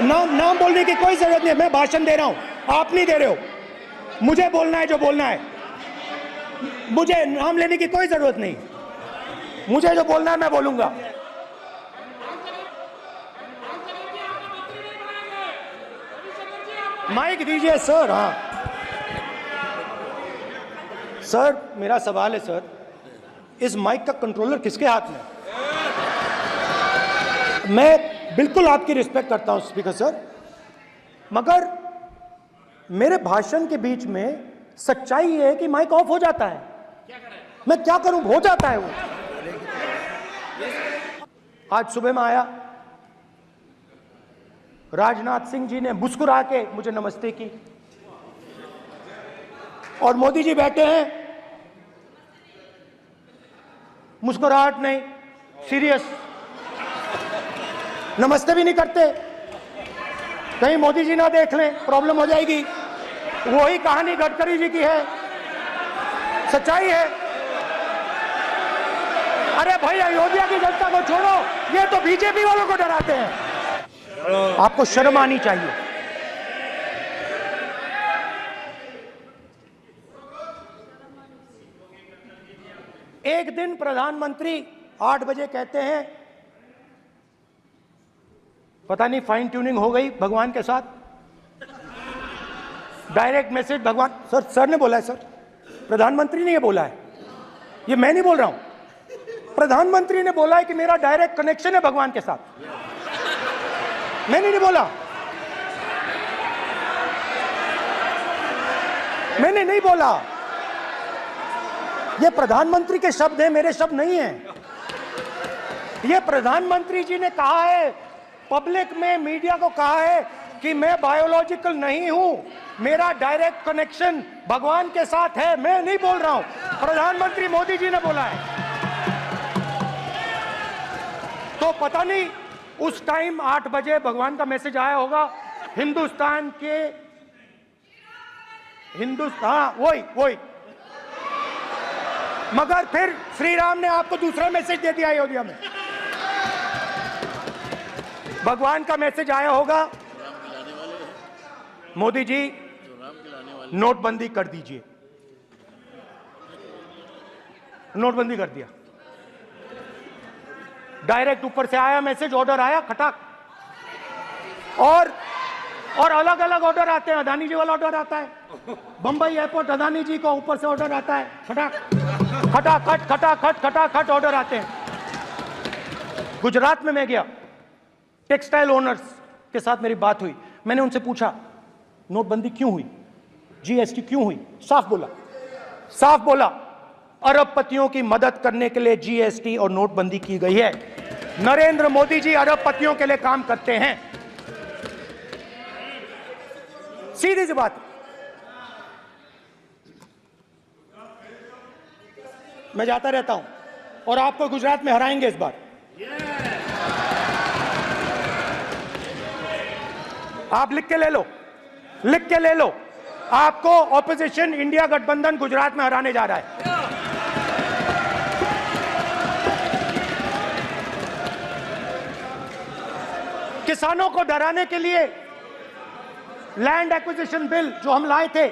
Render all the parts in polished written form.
नाम बोलने की कोई जरूरत नहीं है। मैं भाषण दे रहा हूं, आप नहीं दे रहे हो। मुझे बोलना है जो बोलना है, मुझे नाम लेने की कोई जरूरत नहीं। मुझे जो बोलना है मैं बोलूंगा। माइक दीजिए सर। हाँ सर, मेरा सवाल है सर, इस माइक का कंट्रोलर किसके हाथ में? मैं बिल्कुल आपकी रिस्पेक्ट करता हूं स्पीकर सर, मगर मेरे भाषण के बीच में सच्चाई ये है कि माइक ऑफ हो जाता है। मैं क्या करूं, हो जाता है वो। आज सुबह में आया, राजनाथ सिंह जी ने मुस्कुरा के मुझे नमस्ते की, और मोदी जी बैठे हैं, मुस्कुराहट नहीं, सीरियस, नमस्ते भी नहीं करते। कहीं मोदी जी ना देख लें, प्रॉब्लम हो जाएगी। वही कहानी गडकरी जी की है, सच्चाई है। अरे भाई, अयोध्या की जनता को छोड़ो, ये तो बीजेपी वालों को डराते हैं। आपको शर्म आनी चाहिए। एक दिन प्रधानमंत्री 8 बजे कहते हैं, पता नहीं फाइन ट्यूनिंग हो गई भगवान के साथ, डायरेक्ट मैसेज भगवान। सर ने बोला है सर, प्रधानमंत्री ने ये बोला है, ये मैं नहीं बोल रहा हूं। प्रधानमंत्री ने बोला है कि मेरा डायरेक्ट कनेक्शन है भगवान के साथ। मैंने नहीं बोला, मैंने नहीं बोला। ये प्रधानमंत्री के शब्द हैं, मेरे शब्द नहीं हैं। ये प्रधानमंत्री जी ने कहा है, पब्लिक में, मीडिया को कहा है कि मैं बायोलॉजिकल नहीं हूं, मेरा डायरेक्ट कनेक्शन भगवान के साथ है। मैं नहीं बोल रहा हूं, प्रधानमंत्री मोदी जी ने बोला है। तो पता नहीं उस टाइम 8 बजे भगवान का मैसेज आया होगा हिंदुस्तान, वही। मगर फिर श्री राम ने आपको दूसरा मैसेज दे दिया अयोध्या में। भगवान का मैसेज आया होगा, मोदी जी नोटबंदी कर दीजिए। नोटबंदी कर दिया, डायरेक्ट ऊपर से आया मैसेज, ऑर्डर आया खटाक। और अलग अलग ऑर्डर आते हैं। अदानी जी वाला ऑर्डर आता है, बंबई एयरपोर्ट अदानी जी को ऊपर से ऑर्डर आता है, खटाखट ऑर्डर आते हैं। गुजरात में मैं गया, टेक्सटाइल ओनर्स के साथ मेरी बात हुई। मैंने उनसे पूछा नोटबंदी क्यों हुई, जीएसटी क्यों हुई? साफ बोला, अरबपतियों की मदद करने के लिए जीएसटी और नोटबंदी की गई है। नरेंद्र मोदी जी अरबपतियों के लिए काम करते हैं, सीधी सी बात। मैं जाता रहता हूं और आपको गुजरात में हराएंगे इस बार। आप लिख के ले लो, आपको ऑपोजिशन इंडिया गठबंधन गुजरात में हराने जा रहा है। किसानों को डराने के लिए लैंड एक्विजिशन बिल जो हम लाए थे,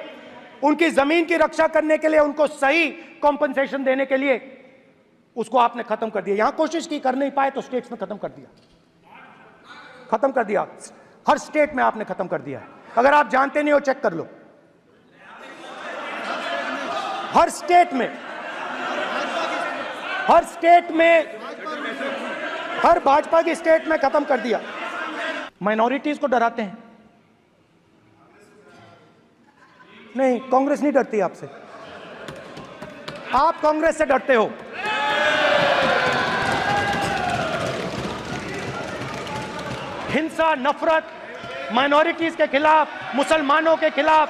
उनकी जमीन की रक्षा करने के लिए, उनको सही कॉम्पनसेशन देने के लिए, उसको आपने खत्म कर दिया। यहां कोशिश की, कर नहीं पाए तो स्टेट्स में खत्म कर दिया। हर स्टेट में आपने खत्म कर दिया है। अगर आप जानते नहीं हो, चेक कर लो। हर स्टेट में, हर भाजपा की स्टेट में खत्म कर दिया। माइनॉरिटीज को डराते हैं। नहीं, कांग्रेस नहीं डरती आपसे, आप कांग्रेस से डरते हो। हिंसा, नफरत माइनॉरिटीज के खिलाफ, मुसलमानों के खिलाफ,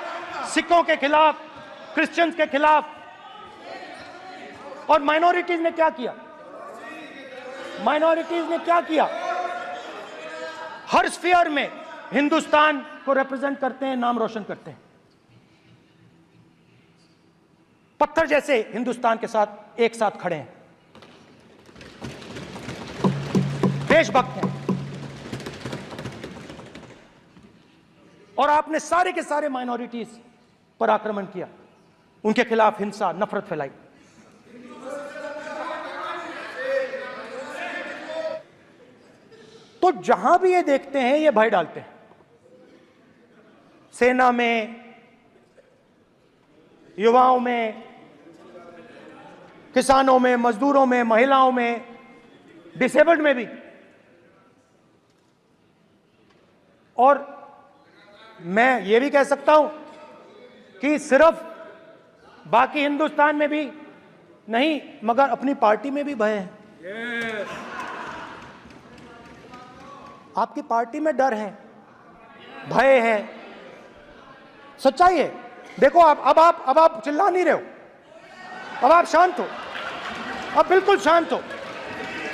सिखों के खिलाफ, क्रिश्चियंस के खिलाफ। और माइनॉरिटीज ने क्या किया? हर स्फीयर में हिंदुस्तान को रिप्रेजेंट करते हैं, नाम रोशन करते हैं। पत्थर जैसे हिंदुस्तान के साथ एक साथ खड़े हैं, देशभक्त हैं। और आपने सारे के सारे माइनॉरिटीज पर आक्रमण किया, उनके खिलाफ हिंसा, नफरत फैलाई। तो जहां भी ये देखते हैं ये भय डालते हैं, सेना में, युवाओं में, किसानों में, मजदूरों में, महिलाओं में, डिसेबल्ड में भी। और मैं ये भी कह सकता हूं कि सिर्फ बाकी हिंदुस्तान में भी नहीं, मगर अपनी पार्टी में भी भय है। आपकी पार्टी में डर है, भय है, सच्चाई है। देखो अब आप चिल्ला नहीं रहे हो, अब आप शांत हो, अब बिल्कुल शांत हो,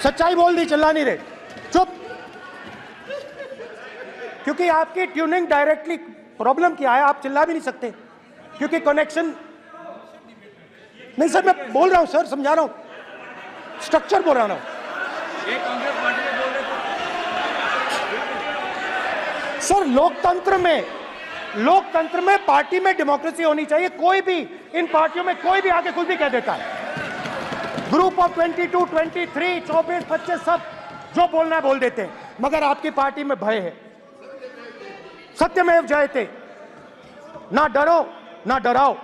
सच्चाई बोल दी, चिल्ला नहीं रहे, चुप। क्योंकि आपकी ट्यूनिंग डायरेक्टली प्रॉब्लम क्या है, आप चिल्ला भी नहीं सकते क्योंकि कनेक्शन नहीं। सर मैं बोल रहा हूं, सर समझा रहा हूं, स्ट्रक्चर बोल रहा हूं। ये कांग्रेस पार्टी में बोल रहे थे सर, लोकतंत्र में पार्टी में डेमोक्रेसी होनी चाहिए। कोई भी इन पार्टियों में कोई भी आके कुछ भी कह देता है, ग्रुप ऑफ 22, 23, 24, 25 सब जो बोलना है बोल देते हैं, मगर आपकी पार्टी में भय है। सत्यमेव जयते, ना डरो ना डराओ।